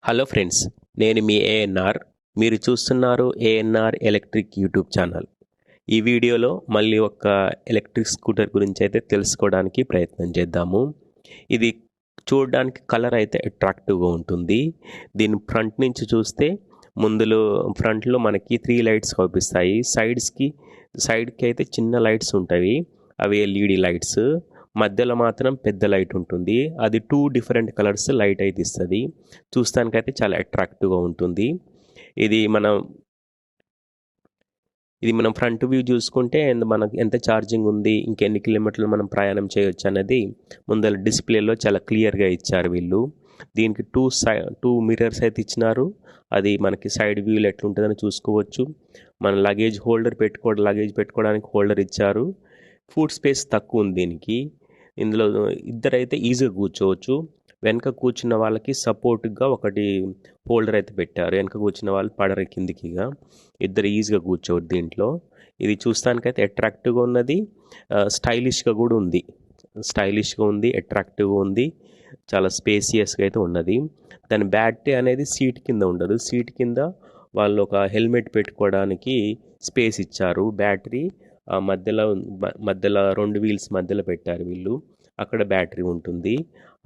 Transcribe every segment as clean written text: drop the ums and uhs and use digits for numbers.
Hello friends, నేను మీ ఏఎన్ఆర్. మీరు చూస్తున్నారు ఏఎన్ఆర్ ఎలక్ట్రిక్ యూట్యూబ్ ఛానల్. ఈ వీడియోలో మళ్ళీ ఒక ఎలక్ట్రిక్ స్కూటర్ గురించి అయితే తెలుసుకోవడానికి ప్రయత్నం చేద్దాము. ఇది చూడడానికి కలర్ అయితే అట్రాక్టివ్గా ఉంటుంది. దీని ఫ్రంట్ నుంచి చూస్తే ఫ్రంట్లో మనకి 3 లైట్స్ కనిపిస్తాయి. సైడ్కి అయితే చిన్న లైట్స్ ఉంటాయి, అవి ఎల్ఈడి లైట్స్. మధ్యలో మాత్రం పెద్ద లైట్ ఉంటుంది, అది 2 డిఫరెంట్ కలర్స్ లైట్ అయితే ఇస్తుంది. చూస్తానికైతే చాలా అట్రాక్టివ్గా ఉంటుంది. ఇది మనం ఫ్రంట్ వ్యూ చూసుకుంటే మనకు ఎంత ఛార్జింగ్ ఉంది, ఇంకెన్ని కిలోమీటర్లు మనం ప్రయాణం చేయొచ్చు అనేది ముందర డిస్ప్లేలో చాలా క్లియర్గా ఇచ్చారు వీళ్ళు. దీనికి టూ మిర్రర్స్ అయితే ఇచ్చినారు. అది మనకి సైడ్ వ్యూలో ఎట్లుంటుందని చూసుకోవచ్చు. మన లగేజ్ పెట్టుకోవడానికి హోల్డర్ ఇచ్చారు. ఫుట్ స్పేస్ తక్కువ ఉంది దీనికి. ఇందులో ఇద్దరైతే ఈజీగా కూర్చోవచ్చు. వెనక కూర్చున్న వాళ్ళకి సపోర్ట్గా ఒకటి హోల్డర్ అయితే పెట్టారు. వెనక కూర్చున్న వాళ్ళు పడరు కిందికిగా, ఇద్దరు ఈజీగా కూర్చోవచ్చు దీంట్లో. ఇది చూస్తానికైతే అట్రాక్టివ్గా ఉన్నది, స్టైలిష్గా కూడా ఉంది. అట్రాక్టివ్గా ఉంది, చాలా స్పేసియస్గా అయితే ఉన్నది. దాని బ్యాటరీ అనేది సీట్ కింద ఉండదు. సీట్ కింద వాళ్ళు ఒక హెల్మెట్ పెట్టుకోవడానికి స్పేస్ ఇచ్చారు. బ్యాటరీ మధ్యలో 2 వీల్స్ మధ్యలో పెట్టారు వీళ్ళు, అక్కడ బ్యాటరీ ఉంటుంది.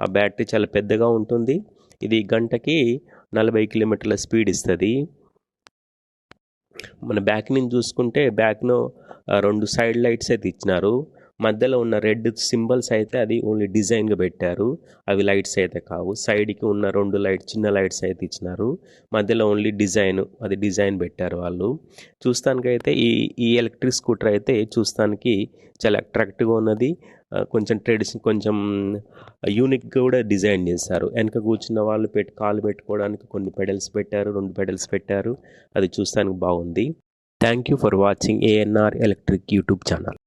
ఆ బ్యాటరీ చాలా పెద్దగా ఉంటుంది. ఇది గంటకి 40 కిలోమీటర్ల స్పీడ్ ఇస్తుంది. మన బ్యాక్ నుంచి చూసుకుంటే బ్యాక్లో 2 సైడ్ లైట్స్ అయితే ఇచ్చినారు. మధ్యలో ఉన్న రెడ్ సింబల్స్ అయితే అది ఓన్లీ డిజైన్గా పెట్టారు, అవి లైట్స్ అయితే కావు. సైడ్కి ఉన్న 2 చిన్న లైట్స్ అయితే ఇచ్చినారు. మధ్యలో ఓన్లీ డిజైన్ పెట్టారు వాళ్ళు. చూస్తానికైతే ఈ ఎలక్ట్రిక్ స్కూటర్ అయితే చూస్తానికి చాలా అట్రాక్టివ్గా ఉన్నది. కొంచెం యూనిక్గా కూడా డిజైన్ చేశారు. వెనక కూర్చున్న వాళ్ళు కాలు పెట్టుకోవడానికి కొన్ని పెడల్స్ పెట్టారు, 2 పెడల్స్ పెట్టారు. అది చూస్తానికి బాగుంది. Thank you for watching ANR electric YouTube channel.